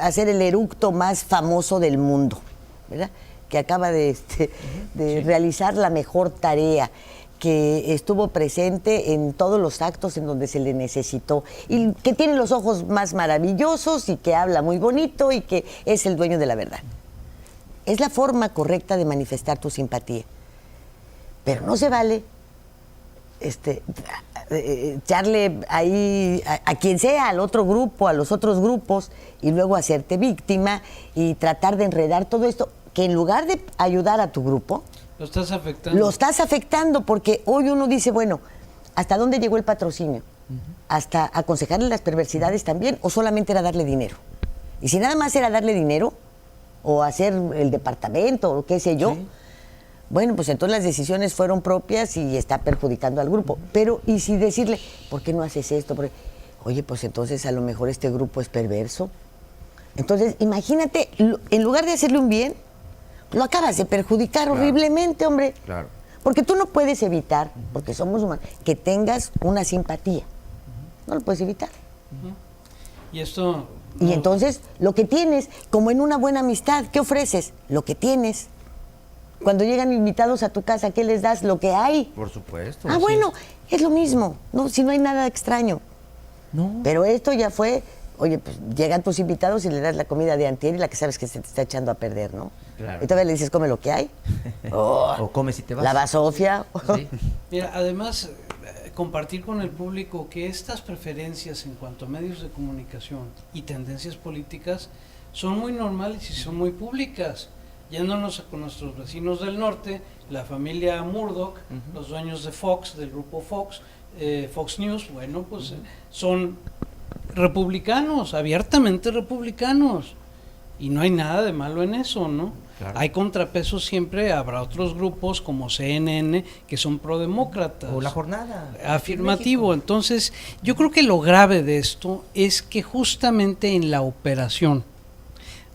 hacer el eructo más famoso del mundo, ¿verdad? Que acaba de realizar la mejor tarea, que estuvo presente en todos los actos en donde se le necesitó, y que tiene los ojos más maravillosos y que habla muy bonito y que es el dueño de la verdad. Es la forma correcta de manifestar tu simpatía. Pero no se vale echarle ahí a quien sea, al otro grupo, a los otros grupos, y luego hacerte víctima y tratar de enredar todo esto, que en lugar de ayudar a tu grupo, lo estás afectando. Lo estás afectando, porque hoy uno dice, bueno, ¿hasta dónde llegó el patrocinio? ¿Hasta aconsejarle las perversidades también, o solamente era darle dinero? Y si nada más era darle dinero, o hacer el departamento, o qué sé yo, bueno, pues entonces las decisiones fueron propias y está perjudicando al grupo. Pero, ¿y si decirle, ¿por qué no haces esto? Oye, pues entonces a lo mejor este grupo es perverso. Entonces, imagínate, en lugar de hacerle un bien, lo acabas de perjudicar horriblemente, hombre. Claro. Porque tú no puedes evitar, porque somos humanos, que tengas una simpatía. No lo puedes evitar. Y esto... Y entonces, lo que tienes, como en una buena amistad, ¿qué ofreces? Lo que tienes. Cuando llegan invitados a tu casa, ¿qué les das? Lo que hay. Por supuesto. Ah, bueno, es lo mismo. No, si no hay nada extraño. No. Pero esto ya fue, oye, pues llegan tus invitados y le das la comida de antier y la que sabes que se te está echando a perder, ¿no? Claro. Y todavía le dices, come lo que hay. O come si te vas. La basofia. Sí. Mira, además, compartir con el público que estas preferencias en cuanto a medios de comunicación y tendencias políticas son muy normales y son muy públicas. Yéndonos con nuestros vecinos del norte, la familia Murdoch, los dueños de Fox, del grupo Fox, Fox News, bueno, pues son republicanos, abiertamente republicanos. Y no hay nada de malo en eso, ¿no? Claro. Hay contrapesos siempre, habrá otros grupos como CNN que son prodemócratas. O La Jornada. Afirmativo. Entonces, yo creo que lo grave de esto es que justamente en la operación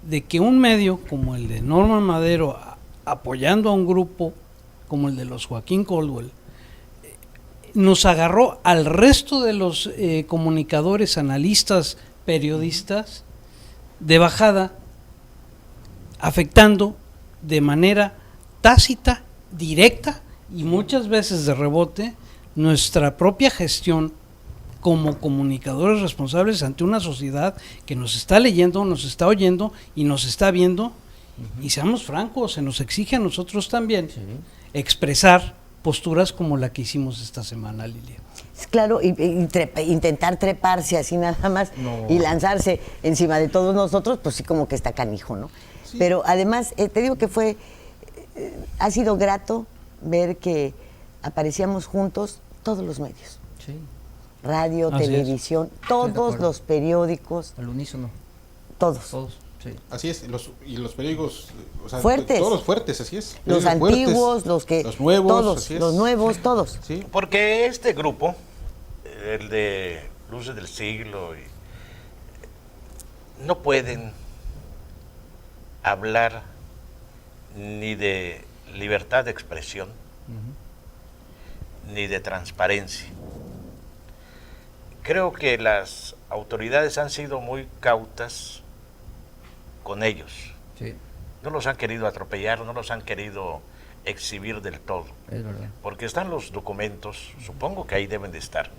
de que un medio como el de Norman Madero, apoyando a un grupo como el de los Joaquín Caldwell, nos agarró al resto de los comunicadores, analistas, periodistas, de bajada, afectando de manera tácita, directa y muchas veces de rebote nuestra propia gestión como comunicadores responsables ante una sociedad que nos está leyendo, nos está oyendo y nos está viendo. Y seamos francos, se nos exige a nosotros también expresar posturas como la que hicimos esta semana, Lilia. Claro, intentar treparse así nada más y lanzarse encima de todos nosotros, pues sí, como que está canijo, ¿no? Sí. Pero además, te digo que ha sido grato ver que aparecíamos juntos todos los medios. Sí. Radio, así televisión, todos los periódicos. Al unísono. Todos. Todos. Sí. Así es, y los periódicos, o sea, fuertes. Todos los fuertes, así es. Los antiguos, fuertes, los nuevos, todos, los nuevos, todos. Sí. Porque este grupo, el de Luces del Siglo, no pueden hablar ni de libertad de expresión, ni de transparencia. Creo que las autoridades han sido muy cautas con ellos. Sí. No los han querido atropellar, no los han querido exhibir del todo. Es verdad. Porque están los documentos, supongo que ahí deben de estar,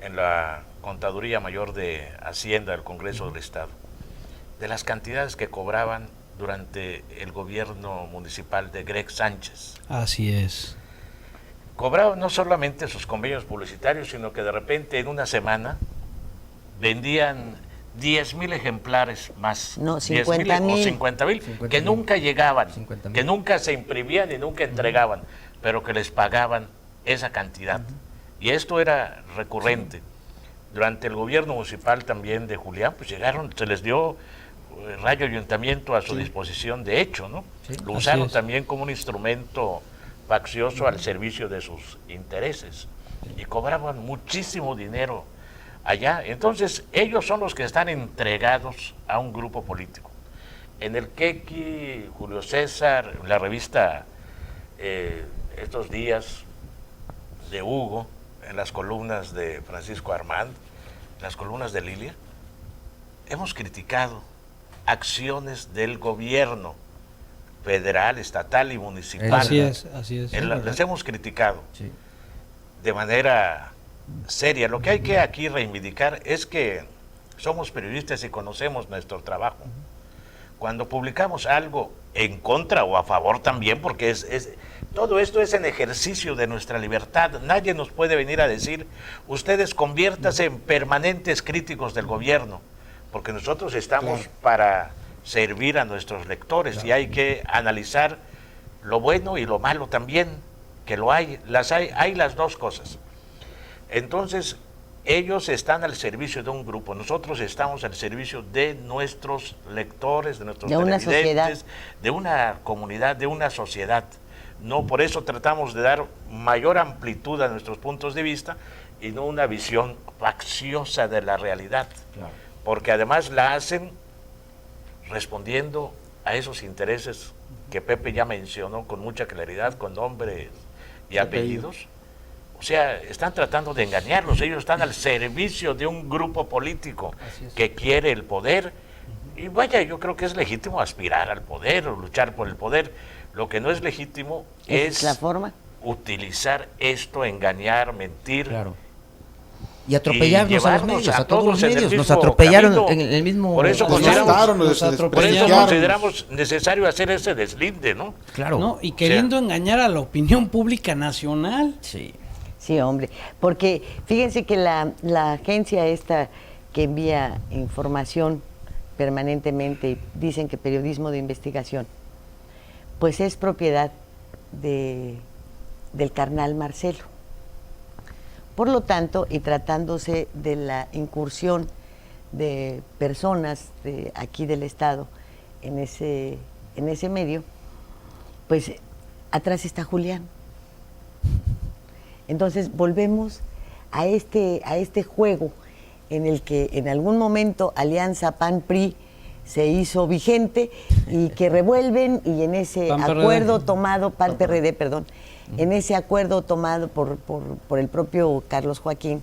en la Contaduría Mayor de Hacienda del Congreso del Estado, de las cantidades que cobraban durante el gobierno municipal de Greg Sánchez. Así es. Cobraban no solamente sus convenios publicitarios, sino que de repente en una semana vendían 10,000 ejemplares más. No, 10,000 o 50,000, que nunca llegaban, 50,000. que nunca se imprimían y nunca entregaban, pero que les pagaban esa cantidad. Y esto era recurrente. Durante el gobierno municipal también de Julián, pues llegaron, se les dio Radio Ayuntamiento a su disposición, de hecho, ¿no? Lo usaron también como un instrumento faccioso al servicio de sus intereses y cobraban muchísimo dinero allá. Entonces, ellos son los que están entregados a un grupo político. En el Quequi, Julio César, la revista Estos Días de Hugo, en las columnas de Francisco Armand, en las columnas de Lilia, hemos criticado acciones del gobierno federal, estatal y municipal. Así es. Las hemos criticado de manera seria. Lo que hay que aquí reivindicar es que somos periodistas y conocemos nuestro trabajo. Cuando publicamos algo en contra o a favor también, porque todo esto es en ejercicio de nuestra libertad. Nadie nos puede venir a decir, ustedes conviértanse en permanentes críticos del gobierno, porque nosotros estamos para servir a nuestros lectores y hay que analizar lo bueno y lo malo también, que lo hay. Hay las dos cosas. Entonces, ellos están al servicio de un grupo, nosotros estamos al servicio de nuestros lectores, de nuestros televidentes, de una comunidad, de una sociedad. No, por eso tratamos de dar mayor amplitud a nuestros puntos de vista y no una visión facciosa de la realidad. Claro. Porque además la hacen respondiendo a esos intereses que Pepe ya mencionó con mucha claridad, con nombres y apellidos. O sea, están tratando de engañarlos. Ellos están al servicio de un grupo político que quiere el poder. Y vaya, yo creo que es legítimo aspirar al poder o luchar por el poder. Lo que no es legítimo es la forma. Utilizar esto, engañar, mentir. Claro. Y atropellarnos a los medios, a todos los medios. Nos camino. atropellaron en el mismo... Por eso consideramos necesario hacer ese deslinde, ¿no? Claro. No, y queriendo engañar a la opinión pública nacional. Sí. Sí, hombre, porque fíjense que la agencia esta que envía información permanentemente, dicen que periodismo de investigación, pues es propiedad del carnal Marcelo. Por lo tanto, y tratándose de la incursión de personas de aquí del Estado en ese medio, pues atrás está Julián. Entonces volvemos a este juego en el que en algún momento Alianza PAN-PRI se hizo vigente y que revuelven, y en ese acuerdo tomado, PAN-PRD, perdón, en ese acuerdo tomado por el propio Carlos Joaquín,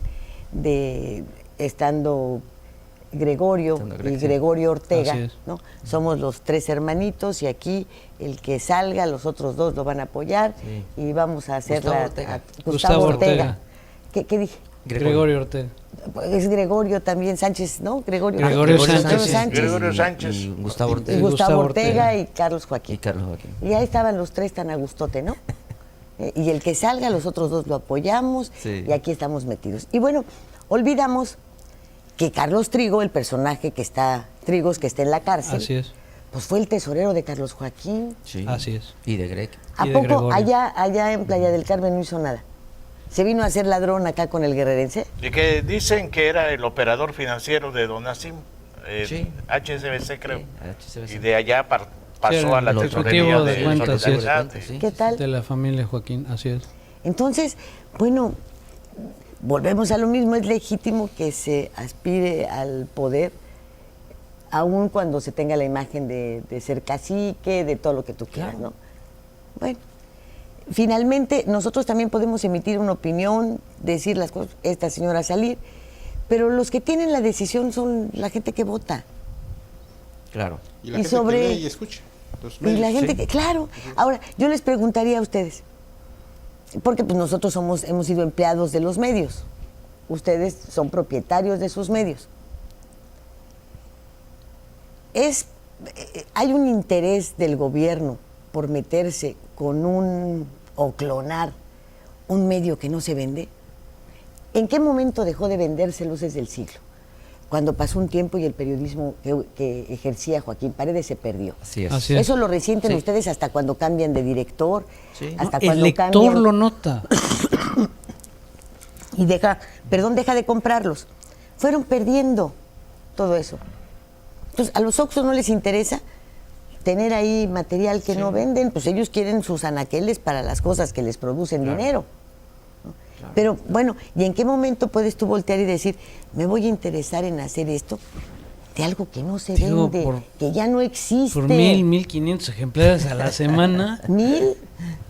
estando Gregorio y Gregorio Ortega, ¿no? Somos los tres hermanitos y aquí el que salga, los otros dos lo van a apoyar y vamos a hacer Gustavo Ortega. ¿Qué dije? Gregorio Ortega. Es Gregorio también Sánchez, ¿no? Gregorio Sánchez. Y Gustavo Ortega. Y Gustavo Ortega y Carlos Joaquín. Y ahí estaban los tres tan a gustote, ¿no? Y el que salga, los otros dos lo apoyamos y aquí estamos metidos. Y bueno, olvidamos que Carlos Trigo, el personaje que está en la cárcel, así es, pues fue el tesorero de Carlos Joaquín. Sí. Así es. Y de Greg. ¿A poco allá en Playa del Carmen no hizo nada? ¿Se vino a hacer ladrón acá con el guerrerense? Y que dicen que era el operador financiero de Don Nassim, HSBC creo. Sí, HSBC. Y de allá pasó a la tesorería de cuentas, ¿Qué tal? De la familia Joaquín, así es. Entonces, bueno, volvemos a lo mismo, es legítimo que se aspire al poder, aun cuando se tenga la imagen de ser cacique, de todo lo que tú quieras, ¿no? Bueno, finalmente nosotros también podemos emitir una opinión, decir las cosas, esta señora salir, pero los que tienen la decisión son la gente que vota. Claro. Y la gente que lee y escucha. Y la gente que, claro. Ahora, yo les preguntaría a ustedes, porque pues nosotros hemos sido empleados de los medios, ustedes son propietarios de sus medios. Hay un interés del gobierno por meterse con o clonar un medio que no se vende. ¿En qué momento dejó de venderse Luces del Siglo? cuando pasó un tiempo y el periodismo que ejercía Joaquín Paredes se perdió. Así es. Así es. Eso lo resienten Sí. ustedes hasta cuando cambian de director, Sí. hasta El cuando lector cambian lo nota. y deja de comprarlos. Fueron perdiendo todo eso. Entonces, a los Oxxos no les interesa tener ahí material que no venden, pues ellos quieren sus anaqueles para las cosas que les producen dinero. ¿No? Pero bueno, ¿y en qué momento puedes tú voltear y decir, me voy a interesar en hacer esto de algo que no se Digo, vende, que ya no existe? Por 1,500 ejemplares a la semana. ¿1,000?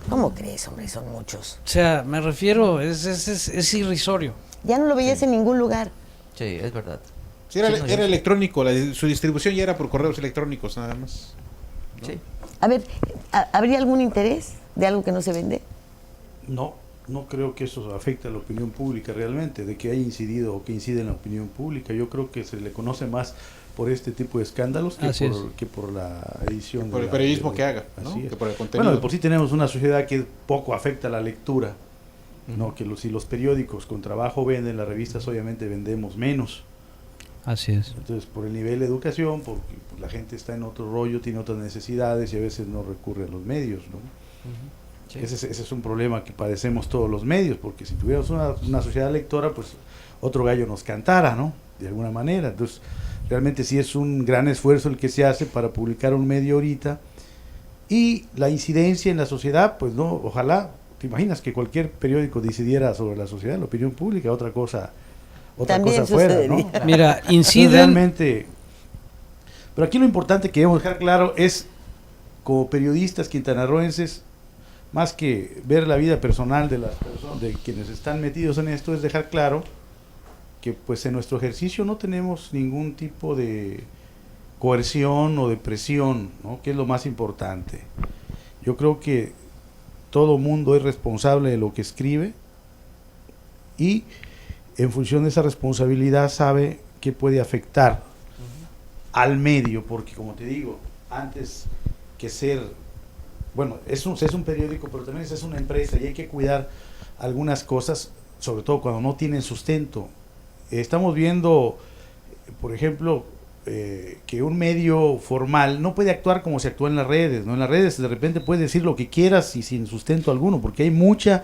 ¿Cómo crees, hombre? Son muchos. O sea, me refiero, es irrisorio. Ya no lo veías en ningún lugar. Sí, es verdad. Sí, era, Sí, no, era yo- electrónico, su distribución ya era por correos electrónicos nada más. Sí. A ver, ¿habría algún interés de algo que no se vende? No, no creo que eso afecte a la opinión pública realmente, de que haya incidido o que incide en la opinión pública. Yo creo que se le conoce más por este tipo de escándalos que por la edición. Por de el la- periodismo de- que haga, ¿no? así es. Que por el contenido. Bueno, de por sí tenemos una sociedad que poco afecta a la lectura, ¿no? Que si los periódicos con trabajo venden, las revistas obviamente vendemos menos. Así es. Entonces, por el nivel de educación, porque pues, la gente está en otro rollo, tiene otras necesidades y a veces no recurre a los medios, ¿no? Sí. Ese es un problema que padecemos todos los medios, porque si tuviéramos una sociedad lectora, pues otro gallo nos cantara, ¿no? De alguna manera. Entonces, realmente sí es un gran esfuerzo el que se hace para publicar un medio ahorita. Y la incidencia en la sociedad, pues no, ojalá, te imaginas que cualquier periódico decidiera sobre la sociedad, la opinión pública, otra cosa También fuera, ¿no? sucedería. Mira, inciden. Realmente, pero aquí lo importante que debemos dejar claro es, como periodistas quintanarroenses, más que ver la vida personal de las personas, de quienes están metidos en esto, es dejar claro que pues en nuestro ejercicio no tenemos ningún tipo de coerción o de presión, ¿no? Que es lo más importante. Yo creo que todo mundo es responsable de lo que escribe y en función de esa responsabilidad sabe que puede afectar al medio, porque como te digo, antes que ser, bueno, es un periódico, pero también es una empresa y hay que cuidar algunas cosas, sobre todo cuando no tienen sustento. Estamos viendo, por ejemplo, que un medio formal no puede actuar como se actúa en las redes, ¿no? En las redes de repente puedes decir lo que quieras y sin sustento alguno, porque hay mucha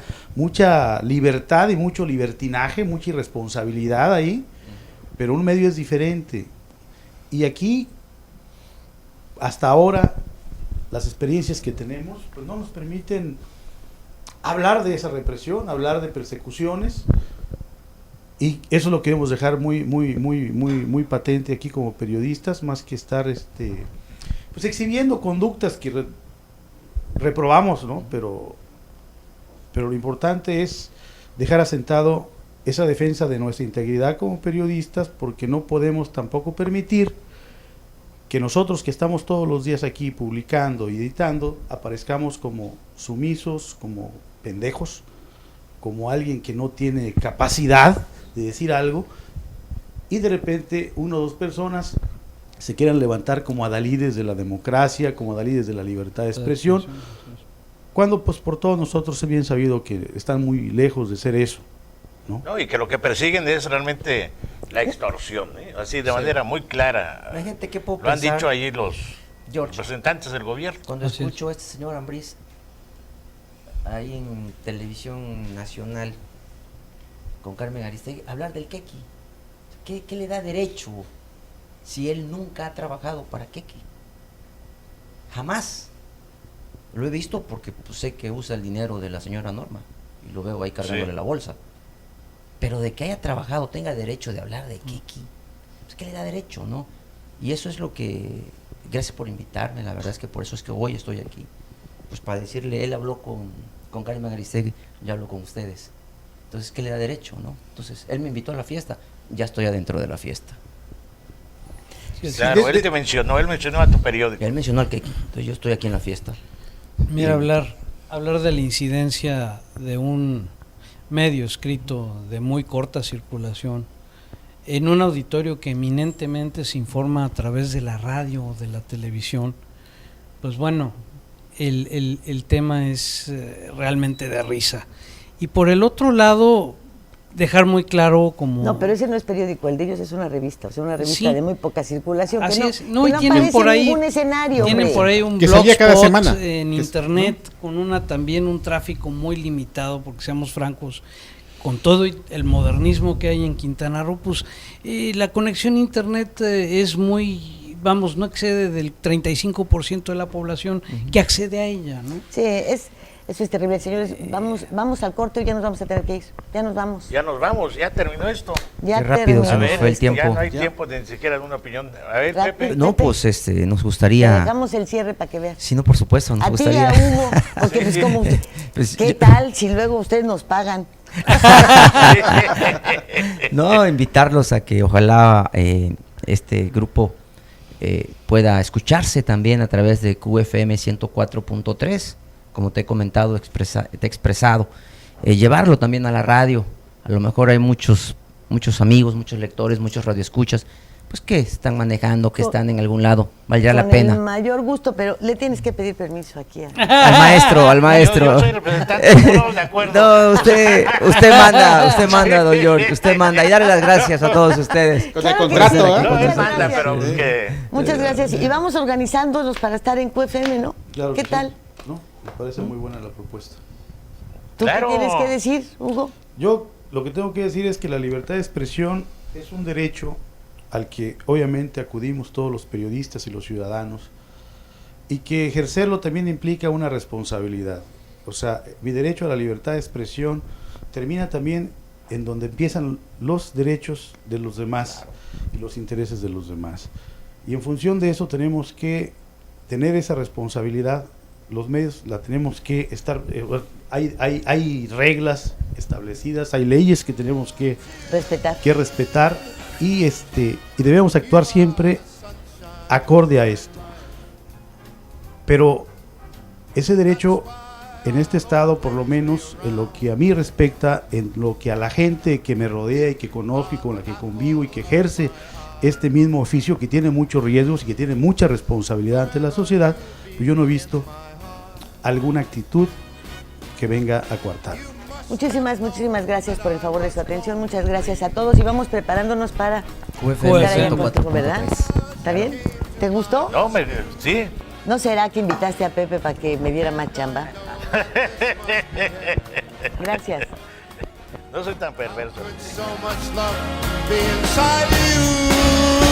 libertad y mucho libertinaje, mucha irresponsabilidad ahí, pero un medio es diferente. Y aquí, hasta ahora, las experiencias que tenemos, pues no nos permiten hablar de esa represión, hablar de persecuciones. Y eso lo queremos dejar muy patente aquí como periodistas, más que estar pues exhibiendo conductas que reprobamos, ¿no? Pero lo importante es dejar asentado esa defensa de nuestra integridad como periodistas, porque no podemos tampoco permitir que nosotros que estamos todos los días aquí publicando y editando, aparezcamos como sumisos, como pendejos, como alguien que no tiene capacidad de decir algo, y de repente una o dos personas se quieran levantar como adalides de la democracia, como adalides de la libertad de expresión, cuando pues por todos nosotros es bien sabido que están muy lejos de ser eso, ¿no? No, y que lo que persiguen es realmente la extorsión, ¿eh? Así de manera muy clara. Hay gente que puede lo han pensar, dicho ahí los George, representantes del gobierno. Cuando Así es. escucho a este señor Ambriz ahí en Televisión Nacional con Carmen Aristegui hablar del Keki, ¿qué le da derecho si él nunca ha trabajado para Keki? Jamás. Lo he visto porque pues, sé que usa el dinero de la señora Norma y lo veo ahí cargándole Sí. la bolsa. Pero de que haya trabajado tenga derecho de hablar de Keki, pues ¿qué le da derecho, no? Y eso es lo que, gracias por invitarme, la verdad es que por eso es que hoy estoy aquí, pues para decirle, él habló con Carmen Aristegui, yo hablo con ustedes, entonces ¿qué le da derecho, no? Entonces él me invitó a la fiesta, ya estoy adentro de la fiesta. Claro, él mencionó a tu periódico. Él mencionó al Keki, entonces yo estoy aquí en la fiesta. Mira, hablar de la incidencia de un medio escrito de muy corta circulación en un auditorio que eminentemente se informa a través de la radio o de la televisión, pues bueno, el tema es realmente de risa. Y por el otro lado, dejar muy claro como... No, pero ese no es periódico, el de ellos es una revista, o sea, una revista Sí. de muy poca circulación. Así que es. No, y que tienen aparece por en ahí ningún escenario. tienen hombre. por ahí un Que salía cada blogspot semana. en internet con también un tráfico muy limitado, porque seamos francos, con todo el modernismo que hay en Quintana Roo, pues la conexión a internet es muy, vamos, no excede del 35% de la población que accede a ella, ¿no? Sí, eso es terrible, señores. Vamos al corte y ya nos vamos a tener que ir. Ya nos vamos. Ya nos vamos, ya terminó esto. Ya Qué rápido se A nos ver, fue el tiempo. ya no hay tiempo de ni siquiera de una opinión. A ver, Rápido. Pepe. No, pues nos Te gustaría... dejamos el cierre para que veas. Sí, no, por supuesto, nos A ti y gustaría... a Hugo, porque pues como, Pues, ¿qué yo- tal si luego ustedes nos pagan? No, invitarlos a que ojalá este grupo pueda escucharse también a través de QFM 104.3, como te he comentado, te he expresado, llevarlo también a la radio. A lo mejor hay muchos amigos, muchos lectores, muchos radioescuchas, pues que están manejando, que están en algún lado, valdría la Con el pena. mayor gusto, pero le tienes que pedir permiso aquí. Al maestro. Yo soy representante, no, de acuerdo. No, usted manda, don George, usted manda. Y darle las gracias a todos ustedes. Con Claro el que contrato, sí. ¿eh? No, Muchas él manda, gracias. pero que... Muchas gracias. Y vamos organizándonos para estar en QFM, ¿no? Claro ¿Qué que sí. tal? No, me parece muy buena la propuesta. ¿Tú Claro. qué tienes que decir, Hugo? Yo lo que tengo que decir es que la libertad de expresión es un derecho al que obviamente acudimos todos los periodistas y los ciudadanos, y que ejercerlo también implica una responsabilidad. O sea, mi derecho a la libertad de expresión termina también en donde empiezan los derechos de los demás y los intereses de los demás. Y en función de eso tenemos que tener esa responsabilidad. Los medios la tenemos que estar, hay reglas establecidas, hay leyes que tenemos que respetar y debemos actuar siempre acorde a esto. Pero ese derecho en este estado, por lo menos en lo que a mí respecta, en lo que a la gente que me rodea y que conozco y con la que convivo y que ejerce este mismo oficio, que tiene muchos riesgos y que tiene mucha responsabilidad ante la sociedad, yo no he visto alguna actitud que venga a coartar. Muchísimas gracias por el favor de su atención. Muchas gracias a todos y vamos preparándonos para QFM estar ahí contigo, 104.3. ¿verdad? ¿Está bien? ¿Te gustó? No, sí. ¿No será que invitaste a Pepe para que me diera más chamba? Gracias. No soy tan perverso. So much love be inside you.